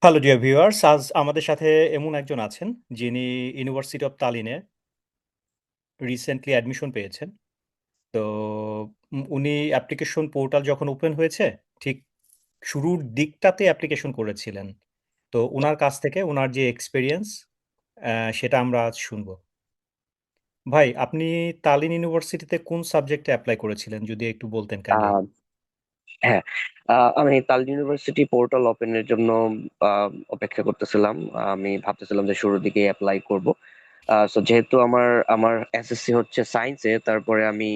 Hello dear viewers, আজ আমাদের সাথে এমন একজন আছেন যিনি ইউনিভার্সিটি অফ তালিনে রিসেন্টলি অ্যাডমিশন পেয়েছেন। তো উনি অ্যাপ্লিকেশন পোর্টাল যখন ওপেন হয়েছে, ঠিক শুরুর দিকটাতে অ্যাপ্লিকেশন করেছিলেন। তো উনার কাছ থেকে উনার যে এক্সপেরিয়েন্স সেটা আমরা আজ শুনবো। ভাই, আপনি তালিন ইউনিভার্সিটিতে কোন সাবজেক্টে এপ্লাই করেছিলেন? যদি একটু বলতেন কাইন্ডলি। আহ হ্যাঁ, আমি তাল ইউনিভার্সিটি পোর্টাল ওপেনের জন্য অপেক্ষা করতেছিলাম। আমি ভাবতেছিলাম যে শুরুর দিকে অ্যাপ্লাই করব। সো যেহেতু আমার আমার এসএসসি হচ্ছে সায়েন্সে, তারপরে আমি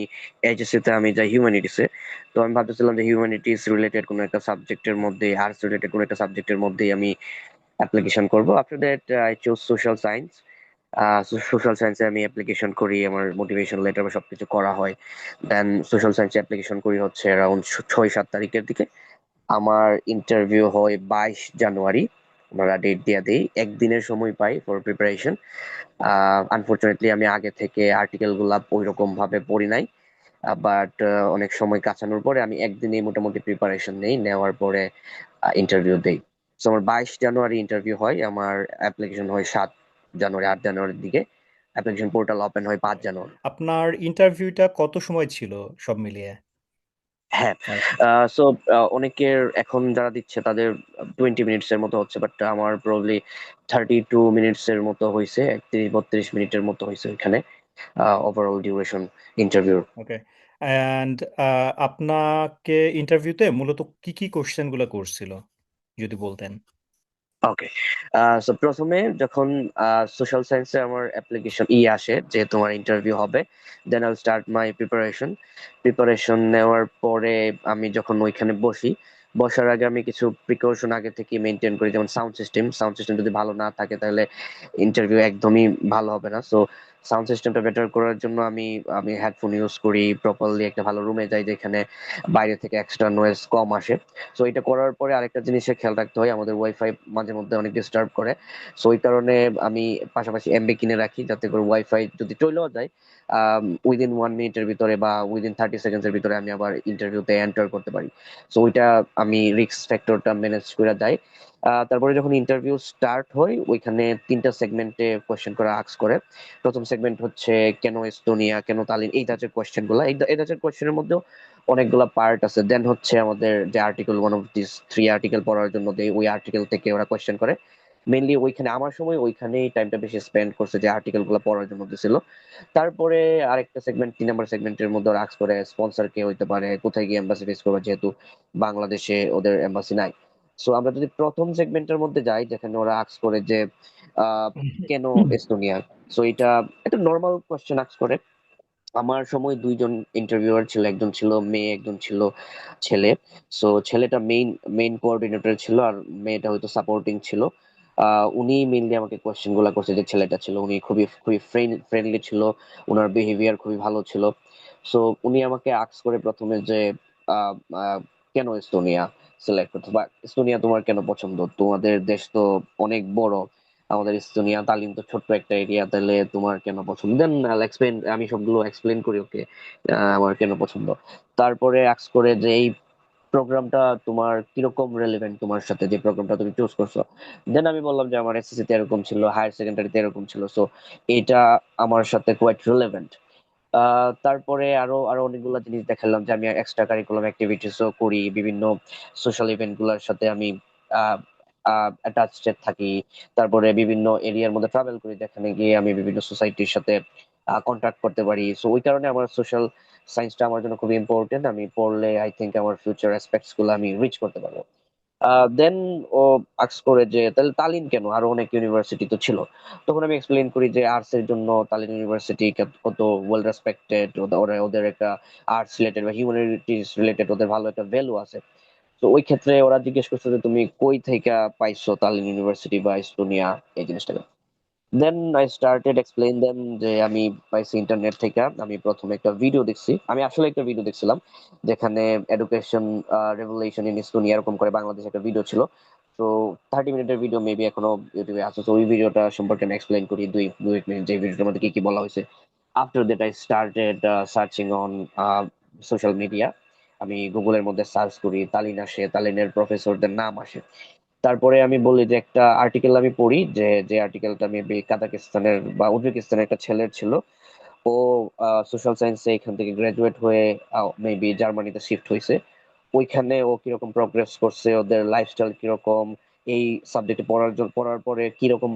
এইচএসসি তে আমি যাই হিউম্যানিটিসে। তো আমি ভাবতেছিলাম যে হিউম্যানিটিস রিলেটেড কোনো একটা সাবজেক্টের মধ্যে, আর্টস রিলেটেড কোনো একটা সাবজেক্টের মধ্যেই আমি অ্যাপ্লিকেশন করব। After that I choose social science. Social সায়েন্সে আমি অ্যাপ্লিকেশন করি, আমার মোটিভেশন লেটার বা সবকিছু করা হয়। দেন সোশ্যাল সায়েন্সে অ্যাপ্লিকেশন করি হচ্ছে অ্যারাউন্ড 6-7 তারিখের দিকে। আমার ইন্টারভিউ হয় 22 জানুয়ারি। আমরা ডেট দিয়ে দিই, একদিনের সময় পাই ফর প্রিপারেশন। আনফরচুনেটলি আমি আগে থেকে আর্টিকেল গুলা ওই রকম ভাবে পড়ি নাই, বাট অনেক সময় কাছানোর পরে আমি একদিনেই মোটামুটি প্রিপারেশন নেই, নেওয়ার পরে ইন্টারভিউ দেই। তো আমার 22 জানুয়ারি ইন্টারভিউ হয়, আমার অ্যাপ্লিকেশন হয় 7 জানুয়ারি 8 জানুয়ারির দিকে। অ্যাপ্লিকেশন পোর্টাল ওপেন হয় 5 জানুয়ারি। আপনার ইন্টারভিউটা কত সময় ছিল সব মিলিয়ে? হ্যাঁ। আচ্ছা। সো অনেকের এখন যারা দিচ্ছে তাদের 20 মিনিটস এর মতো হচ্ছে, বাট আমার প্রবলি 32 মিনিটস এর মতো হয়েছে, 31-32 মিনিটের মতো হয়েছে এখানে overall duration interview. Okay. And আপনাকে ইন্টারভিউতে মূলত কি কোয়েশ্চেনগুলো করছিল? যদি বলতেন। ওকে। সো প্রথমে যখন সোশ্যাল সায়েন্সে আমার অ্যাপ্লিকেশন আসে যে তোমার ইন্টারভিউ হবে, then I start my preparation নেওয়ার পরে আমি যখন ওইখানে বসি, বসার আগে আমি কিছু প্রিকশন আগে থেকে মেনটেন করি, যেমন সাউন্ড সিস্টেম যদি ভালো না থাকে তাহলে ইন্টারভিউ একদমই ভালো হবে না। সো সাউন্ড সিস্টেমটা বেটার করার জন্য আমি আমি হেডফোন ইউজ করি, প্রপারলি একটা ভালো রুমে যাই যেখানে বাইরে থেকে এক্সট্রা নয়েজ কম আসে। সো এটা করার পরে আরেকটা জিনিসের খেয়াল রাখতে হয়, আমাদের ওয়াইফাই মাঝে মধ্যে অনেক ডিস্টার্ব করে। সো ওই কারণে আমি পাশাপাশি এমবি কিনে রাখি, যাতে করে ওয়াইফাই যদি চলেও যায়, উইদিন 1 মিনিটের ভিতরে বা উইদিন 30 সেকেন্ডস এর ভিতরে আমি আবার ইন্টারভিউতে এন্টার করতে পারি। সো ওইটা আমি রিস্ক ফ্যাক্টরটা ম্যানেজ করে যাই। তারপরে যখন ইন্টারভিউ স্টার্ট হয়, ওইখানে 3টা সেগমেন্টে কোয়েশ্চেন করে আস্ক করে। প্রথম সেগমেন্ট হচ্ছে কেন এস্তোনিয়া, কেন তালিন, এই ধাঁচের কোয়েশ্চেন গুলা। এই ধাঁচের কোয়েশ্চেনের মধ্যেও অনেকগুলা পার্ট আছে। দেন হচ্ছে আমাদের যে article, one of this 3 article পড়ার জন্য দেয়, ওই আর্টিকেল থেকে ওরা কোয়েশ্চেন করে। মেইনলি ওইখানে আমার সময় ওইখানেই টাইমটা বেশি স্পেন্ড করছে, যে আর্টিকেল গুলো পড়ার জন্য দিছিল। তারপরে আরেকটা সেগমেন্ট, 3 নম্বর সেগমেন্টের মধ্যে ওরা আস্ক করে স্পন্সর কে হইতে পারে, কোথায় গিয়ে এম্বাসি ফেস করবে, যেহেতু বাংলাদেশে ওদের এম্বাসি নাই। সো আমরা যদি প্রথম সেগমেন্টের মধ্যে যাই, যেখানে ওরা আস্ক করে যে আহ, কেন এস্তোনিয়া। সো এটা একটা নর্মাল কোয়েশ্চেন আস্ক করে। আমার সময় দুইজন ইন্টারভিউয়ার ছিল, একজন ছিল মেয়ে, একজন ছিল ছেলে। সো ছেলেটা মেইন কোঅর্ডিনেটর ছিল, আর মেয়েটা হয়তো সাপোর্টিং ছিল। উনি মেইনলি আমাকে কোয়েশ্চেন গুলা করছে। যে ছেলেটা ছিল উনি খুবই খুবই ফ্রেন্ডলি ছিল, ওনার বিহেভিয়ার খুবই ভালো ছিল। সো উনি আমাকে আস্ক করে প্রথমে যে আহ, আহ, কেন এস্তোনিয়া সিলেক্ট করতে, বা এস্তোনিয়া তোমার কেন পছন্দ, তোমাদের দেশ তো অনেক বড়, আমাদের এস্তোনিয়া তালিন তো ছোট্ট একটা এরিয়া, তাহলে তোমার কেন পছন্দ। দেন এক্সপ্লেন, আমি সবগুলো এক্সপ্লেন করি ওকে, আমার কেন পছন্দ। তারপরে আস্ক করে যে এই প্রোগ্রামটা তোমার কিরকম রেলেভেন্ট তোমার সাথে, যে প্রোগ্রামটা তুমি চুজ করছো। দেন আমি বললাম যে আমার এসএসসি তে এরকম ছিল, হায়ার সেকেন্ডারিতে এরকম ছিল, সো এটা আমার সাথে কোয়াইট রিলেভেন্ট। তারপরে আরো আরো অনেকগুলো জিনিস দেখালাম, যে আমি এক্সট্রা কারিকুলাম অ্যাক্টিভিটিসও করি, বিভিন্ন সোশ্যাল ইভেন্ট গুলোর সাথে আমি অ্যাটাচড থাকি। তারপরে বিভিন্ন এরিয়ার মধ্যে ট্রাভেল করি, যেখানে গিয়ে আমি বিভিন্ন সোসাইটির সাথে কন্ট্যাক্ট করতে পারি। সো ওই কারণে আমার সোশ্যাল সায়েন্সটা আমার জন্য খুবই ইম্পর্টেন্ট। আমি পড়লে আই থিঙ্ক আমার ফিউচার অ্যাসপেক্টস গুলো আমি রিচ করতে পারবো। দেন ও আক্স করে যে তাহলে তালিন কেন, আরো অনেক ইউনিভার্সিটি তো ছিল। তখন আমি এক্সপ্লেইন করি যে আর্টস এর জন্য তালিন ইউনিভার্সিটি কত ওয়েল রেসপেক্টেড, ওরা ওদের একটা আর্টস রিলেটেড বা হিউম্যানিটিস রিলেটেড ওদের ভালো একটা ভ্যালু আছে। তো ওই ক্ষেত্রে ওরা জিজ্ঞেস করছে যে তুমি কই থেকে পাইছো তালিন ইউনিভার্সিটি বা এস্তোনিয়া, এই জিনিসটাকে। Then I started explain them যে আমি পাইছি ইন্টারনেট থেকে। আমি প্রথমে একটা ভিডিও দেখছি, আমি আসলে একটা ভিডিও দেখছিলাম, যেখানে এডুকেশন রেভলিউশন ইন এস্তোনিয়া এরকম করে বাংলাদেশে একটা ভিডিও ছিল। তো 30 মিনিটের ভিডিও মেবি এখনো ইউটিউবে আছে। তো ওই ভিডিওটা সম্পর্কে আমি এক্সপ্লেইন করি দুই এক মিনিট, যে ভিডিওটার মধ্যে কি কি বলা হয়েছে। After that I started searching on social media. আমি গুগলের মধ্যে সার্চ করি, তালিন আসে, তালিনের প্রফেসরদের নাম আসে। তারপরে আমি বলি যে একটা আর্টিকেল আমি পড়ি, যে যে আর্টিকেলটা মেবি কাজাকিস্তানের বা উজবেকিস্তানের একটা ছেলের ছিল। ও সোশ্যাল সায়েন্সে এখান থেকে গ্রাজুয়েট হয়ে মেবি জার্মানিতে শিফট হয়েছে। ওইখানে ও কিরকম প্রগ্রেস করছে, ওদের লাইফস্টাইল কিরকম, এই সাবজেক্টে পড়ার পরে কিরকম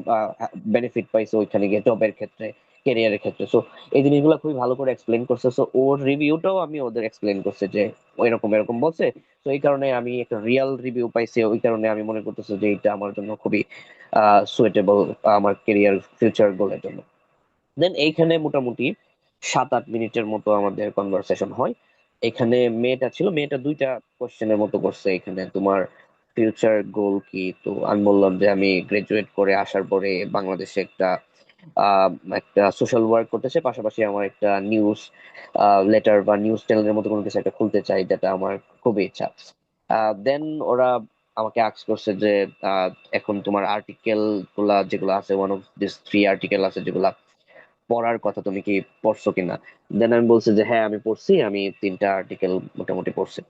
বেনিফিট পাইছে ওইখানে গিয়ে জবের ক্ষেত্রে, ক্যারিয়ারের ক্ষেত্রে। সো এই জিনিসগুলো খুবই ভালো করে এক্সপ্লেন করছে। সো ওর রিভিউটাও আমি ওদের এক্সপ্লেন করছে যে এরকম এরকম বলছে। তো এই কারণে আমি একটা রিয়েল রিভিউ পাইছি, ওই কারণে আমি মনে করতেছি যে এটা আমার জন্য খুবই সুইটেবল আমার ক্যারিয়ার ফিউচার গোলের জন্য। দেন এইখানে মোটামুটি 7-8 মিনিটের মতো আমাদের কনভারসেশন হয়। এখানে মেয়েটা দুইটা কোশ্চেনের মতো করছে, এখানে তোমার ফিউচার গোল কি। তো আমি বললাম যে আমি গ্রাজুয়েট করে আসার পরে বাংলাদেশে আহ, একটা সোশ্যাল ওয়ার্ক করতে চাই, পাশাপাশি আমার একটা নিউজ লেটার বা নিউজ চ্যানেলের মতো কোনো কিছু একটা খুলতে চাই, যেটা আমার খুবই ইচ্ছা। দেন ওরা আমাকে আস্ক করছে যে আহ, এখন তোমার আর্টিকেল গুলা যেগুলো আছে, ওয়ান অফ দিস 3 আর্টিকেল আছে যেগুলা পড়ার কথা, তুমি কি পড়ছো কিনা। দেন আমি বলছি যে হ্যাঁ আমি পড়ছি, আমি 3টা আর্টিকেল মোটামুটি পড়ছি।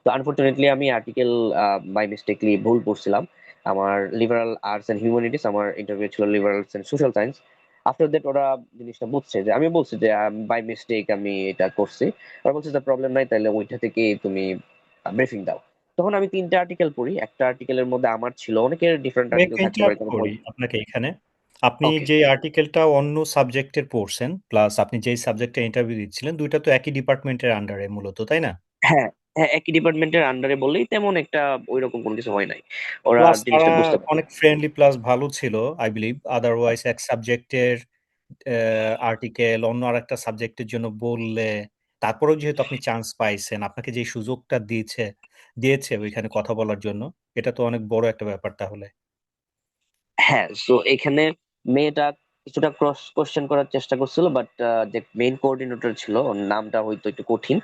তো আনফরচুনেটলি আমি আর্টিকেল বাই মিস্টেকলি ভুল পড়ছিলাম। আমার লিবারাল আর্টস এন্ড হিউম্যানিটিস, আমার ইন্টারভিউ ছিল liberal and social science. After that ওরা জিনিসটা বুঝছে, যে আমি বলছি যে বাই মিস্টেক আমি এটা করছি। ওরা বলছে যে প্রবলেম নাই, তাহলে ওইটা থেকে তুমি ব্রিফিং দাও। তখন আমি 3টা আর্টিকেল পড়ি, একটা আর্টিকেলের মধ্যে আমার ছিল, অনেকের ডিফারেন্ট আমি আর্টিকেল একটা থাকতে পারে, ইন্টারাপ্ট যেমন করি আপনাকে এখানে। আপনি ওকে। যে আর্টিকেলটা অন্য সাবজেক্টের পড়ছেন, প্লাস আপনি যেই সাবজেক্টে ইন্টারভিউ দিচ্ছিলেন, দুইটা তো একই ডিপার্টমেন্টের আন্ডারে মূলত, তাই না? হ্যাঁ, হ্যাঁ, একই ডিপার্টমেন্টের আন্ডারে বললেই তেমন একটা ওইরকম কোনো কিছু হয় নাই। ওরা প্লাস তারা জিনিসটা বুঝতে পারে। অনেক ফ্রেন্ডলি প্লাস ভালো ছিল, আই বিলিভ। আদারওয়াইজ এক সাবজেক্টের আর্টিকেল অন্য আরেকটা সাবজেক্টের জন্য বললে, তারপরেও যেহেতু আপনি চান্স পাইছেন, আপনাকে যে সুযোগটা দিয়েছে ওইখানে কথা বলার জন্য, এটা তো অনেক বড় একটা ব্যাপার তাহলে। হ্যাঁ, তো এখানে মেয়েটা কিছুটা ক্রস কোশ্চেন করার চেষ্টা করছিল, বাট যে মেইন কোঅর্ডিনেটর ছিল, ওর নামটা হয়তো একটু কঠিন,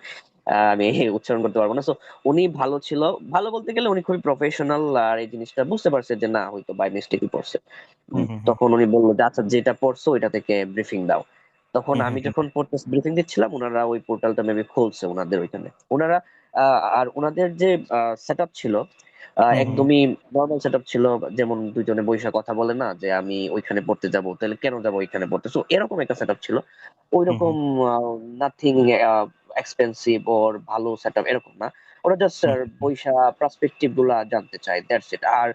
আমি উচ্চারণ করতে পারবো না। সো উনি ভালো ছিল, ভালো বলতে গেলে উনি খুবই প্রফেশনাল, আর এই জিনিসটা বুঝতে পারছে যে না হয়তো বাই মিস্টেকই পড়ছে। হুম হুম হুম তখন উনি বললো যে আচ্ছা যেটা পড়ছো ওইটা থেকে ব্রিফিং দাও। তখন হুম আমি হুম হুম যখন পড়তে ব্রিফিং দিচ্ছিলাম, ওনারা ওই পোর্টালটা মেবি খুলছে ওনাদের ওইখানে। ওনারা আর ওনাদের যে সেট আপ ছিল, হুম হুম একদমই নর্মাল সেট আপ ছিল। যেমন দুইজনে বৈশা কথা বলে না, যে আমি ওইখানে পড়তে যাব, তাহলে কেন যাব ওইখানে পড়তে, সো এরকম একটা সেট আপ ছিল। হুম ওইরকম হুম নাথিং এক্সপেন্সিভ ওর ভালো সেট আপ এরকম না। ওরা জাস্ট হুম বৈশা পার্সপেক্টিভ গুলা জানতে চায়, দ্যাটস ইট। আর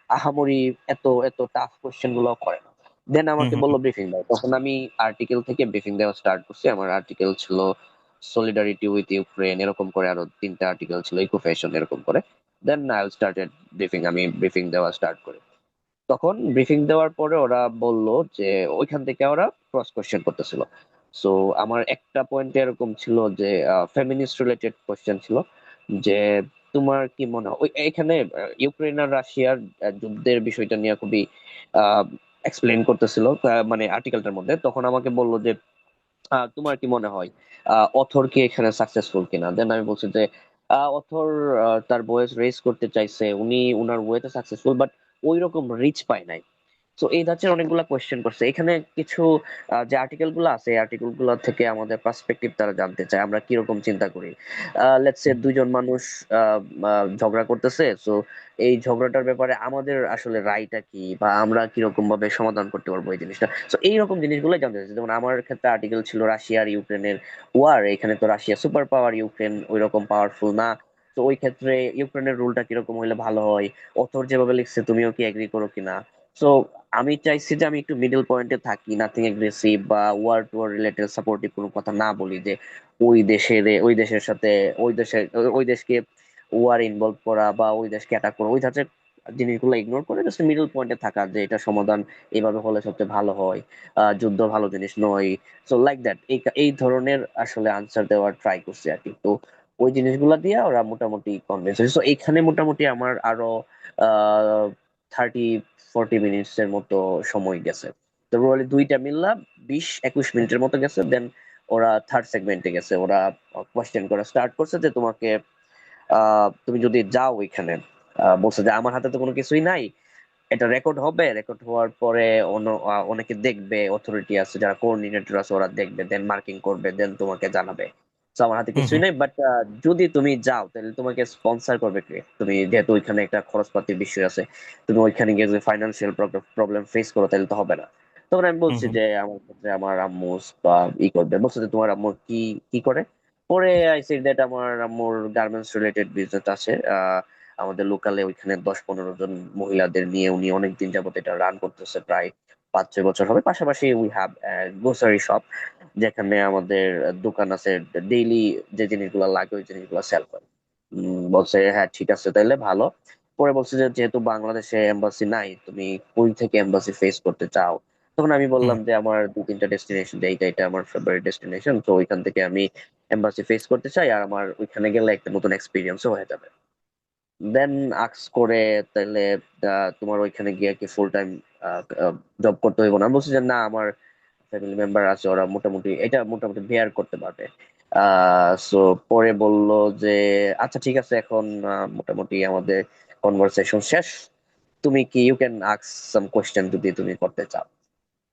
আহামরি এত এত টাফ কোশ্চেন গুলো করে না। দেন হুম আমাকে হুম হুম বললো ব্রিফিং দাও, তখন আমি আর্টিকেল থেকে ব্রিফিং দেওয়া স্টার্ট করছি। আমার আর্টিকেল ছিল সলিডারিটি উইথ ইউক্রেন, এরকম করে আরো 3টা আর্টিকেল ছিল, ইকো ফ্যাশন এরকম করে। দেন আই স্টার্টেড ব্রিফিং, আমি ব্রিফিং দেওয়া স্টার্ট করি। তখন ব্রিফিং দেওয়ার পরে ওরা বলল যে ওইখান থেকে ওরা ক্রস কোশ্চেন করতেছিল। সো আমার একটা পয়েন্ট এরকম ছিল যে ফেমিনিস্ট রিলেটেড কোশ্চেন ছিল, যে তোমার কি মনে হয় এখানে ইউক্রেন আর রাশিয়ার যুদ্ধের বিষয়টা নিয়ে খুবই এক্সপ্লেন করতেছিল, মানে আর্টিকেলটার মধ্যে। তখন আমাকে বলল যে তোমার কি মনে হয় অথর কি এখানে সাকসেসফুল কিনা। দেন আমি বলছি যে অথর তার ভয়েস রেজ করতে চাইছে, উনি উনার ওয়েতে সাকসেসফুল, বাট ওই রকম রিচ পায় নাই। তো এই ধাঁচের অনেকগুলা কোয়েশ্চেন করছে এখানে। কিছু যে আর্টিকেল গুলো আছে, এই আর্টিকেল গুলো থেকে আমাদের পার্সপেক্টিভ তারা জানতে চায়, আমরা কিরকম চিন্তা করি। লেটস সে হুম দুইজন মানুষ ঝগড়া করতেছে, তো এই ঝগড়াটার ব্যাপারে আমাদের আসলে রায়টা কি, বা আমরা কিরকম ভাবে সমাধান করতে পারবো এই জিনিসটা। তো এইরকম জিনিসগুলো জানতে চাইছে। যেমন আমার ক্ষেত্রে আর্টিকেল ছিল রাশিয়া আর ইউক্রেনের ওয়ার, এখানে তো রাশিয়া সুপার পাওয়ার, ইউক্রেন ওই রকম পাওয়ারফুল না। তো ওই ক্ষেত্রে ইউক্রেনের রুলটা কিরকম হলে ভালো হয়, অথর যেভাবে লিখছে তুমিও কি এগ্রি করো কিনা। সো আমি চাইছি যে আমি একটু মিডল পয়েন্টে থাকি, নাথিং এগ্রেসিভ বা war to war related supportive কোনো কথা না বলি, যে ওই দেশের সাথে ওই দেশকে ওয়ার ইনভলভ করা বা ওই দেশকে অ্যাটাক করা, ওই ধাঁচের জিনিসগুলো ইগনোর করে জাস্ট মিডল পয়েন্টে থাকা, যে এটা সমাধান এইভাবে হলে সবচেয়ে ভালো হয়, যুদ্ধ ভালো জিনিস নয়। সো লাইক দ্যাট, এই ধরনের আসলে আনসার দেওয়ার ট্রাই করছি আর কি। তো ওই জিনিসগুলা দিয়ে ওরা মোটামুটি কনভিন্স হয়েছে। তো এইখানে মোটামুটি আমার আরো 30-40 মিনিটস এর মতো সময় গেছে। তো ওরা দুইটা মিললা 20-21 মিনিটের মতো গেছে। দেন ওরা থার্ড সেগমেন্টে গেছে, ওরা কোয়েশ্চেন করা স্টার্ট করছে যে তোমাকে তুমি যদি যাও ওইখানে, বলছে যে আমার হাতে তো কোনো কিছুই নাই, এটা রেকর্ড হবে, রেকর্ড হওয়ার পরে অনেকে দেখবে, অথরিটি আছে যারা কোঅর্ডিনেটর আছে ওরা দেখবে, দেন মার্কিং করবে, দেন তোমাকে জানাবে। তো আমার হাতে হুম কিছুই হুম নেই, বাট যদি তুমি যাও তাহলে তোমাকে স্পন্সর করবে কে? তুমি যেহেতু ওইখানে একটা খরচপাতির বিষয় আছে, তুমি ওইখানে গিয়ে যদি ফাইন্যান্সিয়াল প্রবলেম ফেস করো তাহলে তো হবে না। তখন আমি হুম বলছি হুম যে আমার ক্ষেত্রে আমার আম্মু বা করবে। বলছে যে তোমার আম্মু কি কি করে? পরে আই সেড দ্যাট আমার আম্মুর গার্মেন্টস রিলেটেড বিজনেস আছে। আমাদের লোকালে ওইখানে 10-15 জন মহিলাদের নিয়ে উনি অনেকদিন যাবত এটা রান করতেছে, প্রায় 5-6 বছর হবে। পাশাপাশি উই হ্যাভ গ্রোসারি শপ, যেখানে আমাদের দোকান আছে, ডেইলি যে জিনিসগুলো লাগে ওই জিনিসগুলো সেল করে। বলছে হ্যাঁ ঠিক আছে তাইলে ভালো। পরে বলছে যে যেহেতু বাংলাদেশে এম্বাসি নাই, তুমি কই থেকে এম্বাসি ফেস করতে চাও? তখন আমি হুম বললাম যে আমার 2-3টা ডেস্টিনেশন, যে এইটা এটা আমার ফেভারিট ডেস্টিনেশন, তো ওইখান থেকে আমি এম্বাসি ফেস করতে চাই, আর আমার ওইখানে গেলে একটা নতুন এক্সপিরিয়েন্সও হয়ে যাবে। দেন আক্স করে তাহলে তোমার ওইখানে গিয়ে কি ফুল টাইম জব করতে হইব না? আমি বলছি যে না, আমার ফ্যামিলি মেম্বার আছে, ওরা মোটামুটি বেয়ার করতে পারবে। সো পরে বলল যে আচ্ছা ঠিক আছে, এখন মোটামুটি আমাদের কনভারসেশন শেষ, তুমি কি you can ask some question যদি তুমি করতে চাও।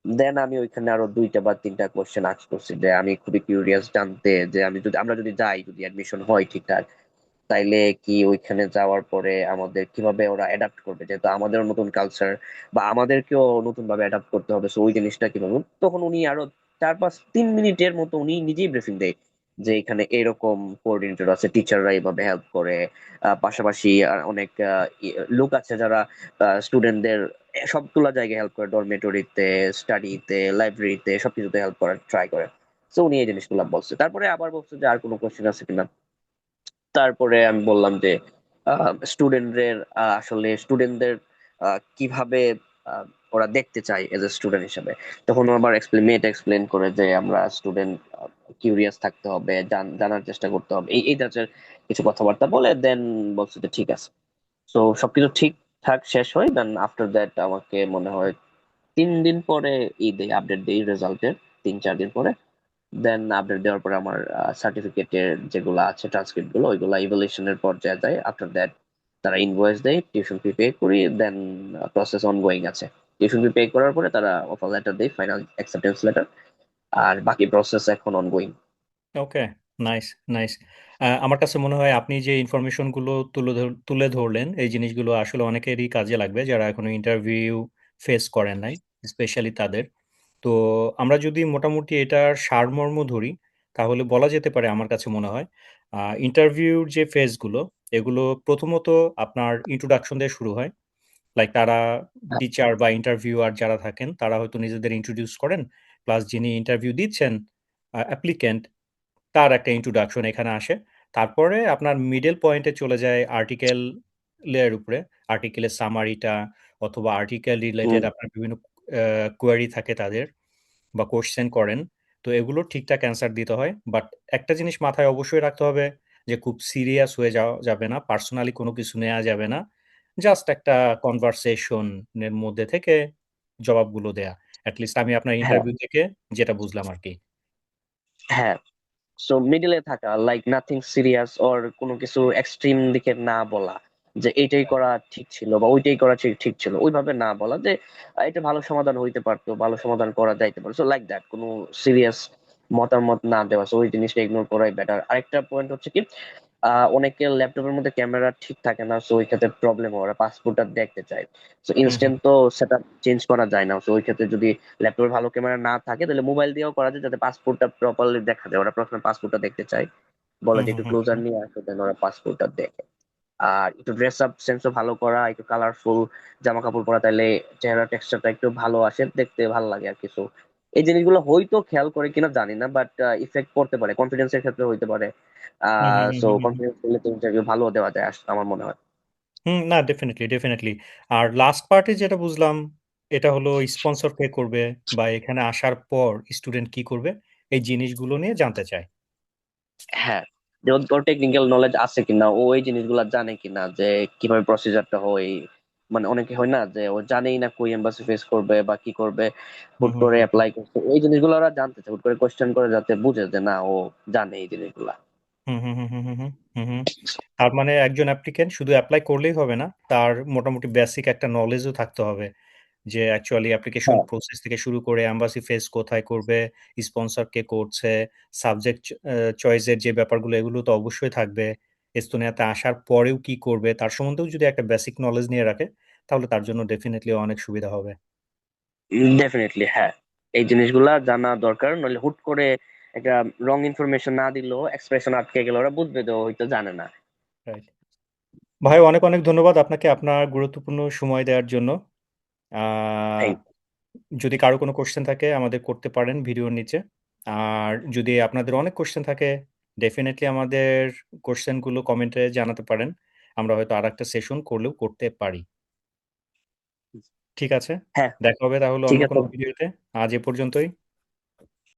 দেন আমি ওইখানে আরো 2টা বা 3টা কোয়েশ্চেন আস্ক করছি, যে আমি খুবই কিউরিয়াস জানতে যে আমরা যদি যাই, যদি অ্যাডমিশন হয় ঠিকঠাক, তাইলে কি ওইখানে যাওয়ার পরে আমাদের কিভাবে ওরা অ্যাডাপ্ট করবে, যেহেতু আমাদেরও নতুন কালচার, বা আমাদেরকেও নতুন ভাবে অ্যাডাপ্ট করতে হবে। সো ওই জিনিসটা কিভাবে। তখন উনি আরো 4-5-3 মিনিটের মতো উনি নিজেই ব্রিফিং দেয় যে এখানে এরকম কোঅর্ডিনেটর আছে, টিচাররা এইভাবে হেল্প করে। পাশাপাশি অনেক লোক আছে যারা স্টুডেন্টদের সবগুলা জায়গায় হেল্প করে, ডরমেটরিতে, স্টাডিতে, লাইব্রেরিতে, সবকিছুতে হেল্প করার ট্রাই করে। তো উনি এই জিনিসগুলো বলছে। তারপরে আবার বলছে যে আর কোনো কোশ্চেন আছে কিনা। তারপরে আমি বললাম যে স্টুডেন্টদের আসলে স্টুডেন্টদের কিভাবে আহ, ওরা দেখতে চায় এজ এ স্টুডেন্ট হিসেবে। তখন ও আবার এক্সপ্লেন করে যে আমরা স্টুডেন্ট, কিউরিয়াস থাকতে হবে, জানার চেষ্টা করতে হবে, এই এই ধাঁচের কিছু কথাবার্তা বলে দেন বলছে যে ঠিক আছে। তো সবকিছু ঠিকঠাক শেষ হয়। দেন আফটার দ্যাট আমাকে মনে হয় 3 দিন পরে আপডেট দেই রেজাল্টের, 3-4 দিন পরে। দেন আপডেট দেওয়ার পরে আমার সার্টিফিকেটের যেগুলো আছে ট্রান্সক্রিপ্ট গুলো, ওইগুলো ইভ্যালুয়েশনের পর্যায়ে যায়। আফটার দ্যাট তারা ইনভয়েস দেয়, টিউশন ফি পে করি। দেন প্রসেস অনগোয়িং আছে। টিউশন ফি পে করার পরে তারা অফার লেটার দেয়, ফাইনাল অ্যাকসেপ্টেন্স লেটার। আর বাকি প্রসেস এখন অনগোয়িং। ওকে, নাইস নাইস। আমার কাছে মনে হয় আপনি যে ইনফরমেশনগুলো তুলে ধরলেন, এই জিনিসগুলো আসলে অনেকেরই কাজে লাগবে যারা এখনো ইন্টারভিউ ফেস করেন নাই, স্পেশালি তাদের। তো আমরা যদি মোটামুটি এটার সারমর্ম ধরি, তাহলে বলা যেতে পারে আমার কাছে মনে হয় ইন্টারভিউর যে ফেজগুলো, এগুলো প্রথমত আপনার ইন্ট্রোডাকশন দিয়ে শুরু হয়। লাইক তারা টিচার বা ইন্টারভিউয়ার যারা থাকেন তারা হয়তো নিজেদের ইন্ট্রোডিউস করেন, প্লাস যিনি ইন্টারভিউ দিচ্ছেন অ্যাপ্লিকেন্ট, তার একটা ইন্ট্রোডাকশন এখানে আসে। তারপরে আপনার মিডল পয়েন্টে চলে যায় আর্টিকেলের উপরে, আর্টিকেলের সামারিটা, অথবা আর্টিকেল রিলেটেড হুম। আপনার বিভিন্ন কোয়ারি থাকে তাদের, বা কোশ্চেন করেন। তো এগুলো ঠিকঠাক অ্যান্সার দিতে হয়, বাট একটা জিনিস মাথায় অবশ্যই রাখতে হবে, যে খুব সিরিয়াস হয়ে যাওয়া যাবে না, পার্সোনালি কোনো কিছু নেওয়া যাবে না, জাস্ট একটা কনভারসেশনের মধ্যে থেকে জবাবগুলো দেয়া। অ্যাটলিস্ট আমি আপনার হ্যাঁ, ইন্টারভিউ থেকে যেটা বুঝলাম আর কি। হ্যাঁ। সো মিডিলে থাকা, লাইক নাথিং সিরিয়াস, ওর কোনো কিছু এক্সট্রিম দিকে না বলা যে এইটাই করা ঠিক ছিল বা ওইটাই করা ঠিক ঠিক ছিল, ওইভাবে না বলা যে এটা ভালো সমাধান হইতে পারতো, ভালো সমাধান করা যাইতে পারতো। সো লাইক দ্যাট, কোনো সিরিয়াস মতামত না দেওয়া। সো ওই জিনিসটা ইগনোর করাই বেটার। আরেকটা পয়েন্ট হচ্ছে কি, অনেকের ল্যাপটপের মধ্যে ক্যামেরা ঠিক থাকে না, সো ওই ক্ষেত্রে প্রবলেম হয়, ওরা পাসপোর্টটা দেখতে চায়। সো হুম হুম ইনস্ট্যান্ট তো সেটা চেঞ্জ করা যায় না। সো ওই ক্ষেত্রে যদি ল্যাপটপে ভালো ক্যামেরা না থাকে তাহলে মোবাইল দিয়েও করা যায়, যাতে পাসপোর্টটা প্রপারলি দেখা যায়। ওরা প্রথমে পাসপোর্টটা দেখতে চায়, বলে হুম যে হুম একটু হুম ক্লোজার হুম নিয়ে আসো, দেন ওরা পাসপোর্টটা দেখে। আর একটু ড্রেস আপ সেন্সও ভালো করা, একটু কালারফুল জামা কাপড় পরা, তাইলে চেহারা টেক্সচারটা একটু ভালো আসে, দেখতে ভালো লাগে আর কিছু। এই জিনিসগুলো হয়তো খেয়াল করে কিনা জানি না, বাট ইফেক্ট করতে পারে, কনফিডেন্সের ক্ষেত্রে হইতে পারে। হুম হুম হুম সো হুম হুম হুম। কনফিডেন্স করলে তো ইন্টারভিউ ভালো দেওয়া যায় আমার মনে হয়। না, ডেফিনেটলি ডেফিনেটলি। আর লাস্ট পার্টে যেটা বুঝলাম, এটা হলো স্পন্সর কে করবে, বা এখানে আসার পর স্টুডেন্ট কি করবে, এই জিনিসগুলো নিয়ে জানতে চায়। হ্যাঁ, যেমন তোর টেকনিক্যাল নলেজ আছে কিনা, ও এই জিনিসগুলো জানে কিনা, যে কিভাবে প্রসিজারটা হয়। মানে অনেকে হয় না যে ও জানেই না কই এম্বাসি ফেস করবে বা কি করবে, হুম হুট হুম করে হুম হুম অ্যাপ্লাই করছে, এই জিনিসগুলো ওরা জানতে চায়, হুট করে কোয়েশ্চেন করে, যাতে বুঝে যে না ও জানে এই জিনিসগুলা। হুম হুম হুম হুম হুম হুম হুম হুম। তার মানে একজন অ্যাপ্লিকেন্ট শুধু অ্যাপ্লাই করলেই হবে না, তার মোটামুটি বেসিক একটা নলেজও থাকতে হবে, যে অ্যাকচুয়ালি অ্যাপ্লিকেশন হ্যাঁ। প্রসেস থেকে শুরু করে এম্বাসি ফেস কোথায় করবে, স্পন্সর কে করছে, সাবজেক্ট চয়েসের যে ব্যাপারগুলো এগুলো তো অবশ্যই থাকবে। এস্তোনিয়াতে আসার পরেও কি করবে তার সম্বন্ধেও যদি একটা বেসিক নলেজ নিয়ে রাখে তাহলে তার জন্য ডেফিনেটলি অনেক সুবিধা হবে। ডেফিনেটলি হ্যাঁ, এই জিনিসগুলা জানা দরকার, নইলে হুট করে একটা রং ইনফরমেশন না দিলেও এক্সপ্রেশন আটকে গেলে ওরা বুঝবে তো, হয়তো জানে না। রাইট। ভাই অনেক অনেক ধন্যবাদ আপনাকে আপনার গুরুত্বপূর্ণ সময় দেওয়ার জন্য। আহ, থ্যাংক যদি কারো কোনো কোশ্চেন থাকে আমাদের করতে পারেন ভিডিওর নিচে। আর যদি আপনাদের অনেক কোশ্চেন থাকে ডেফিনেটলি আমাদের কোশ্চেনগুলো কমেন্টে জানাতে পারেন। আমরা হয়তো আর একটা সেশন করলেও করতে পারি। ঠিক আছে, হ্যাঁ, দেখা হবে তাহলে ঠিক অন্য আছে। কোনো ভিডিওতে। আজ এ পর্যন্তই।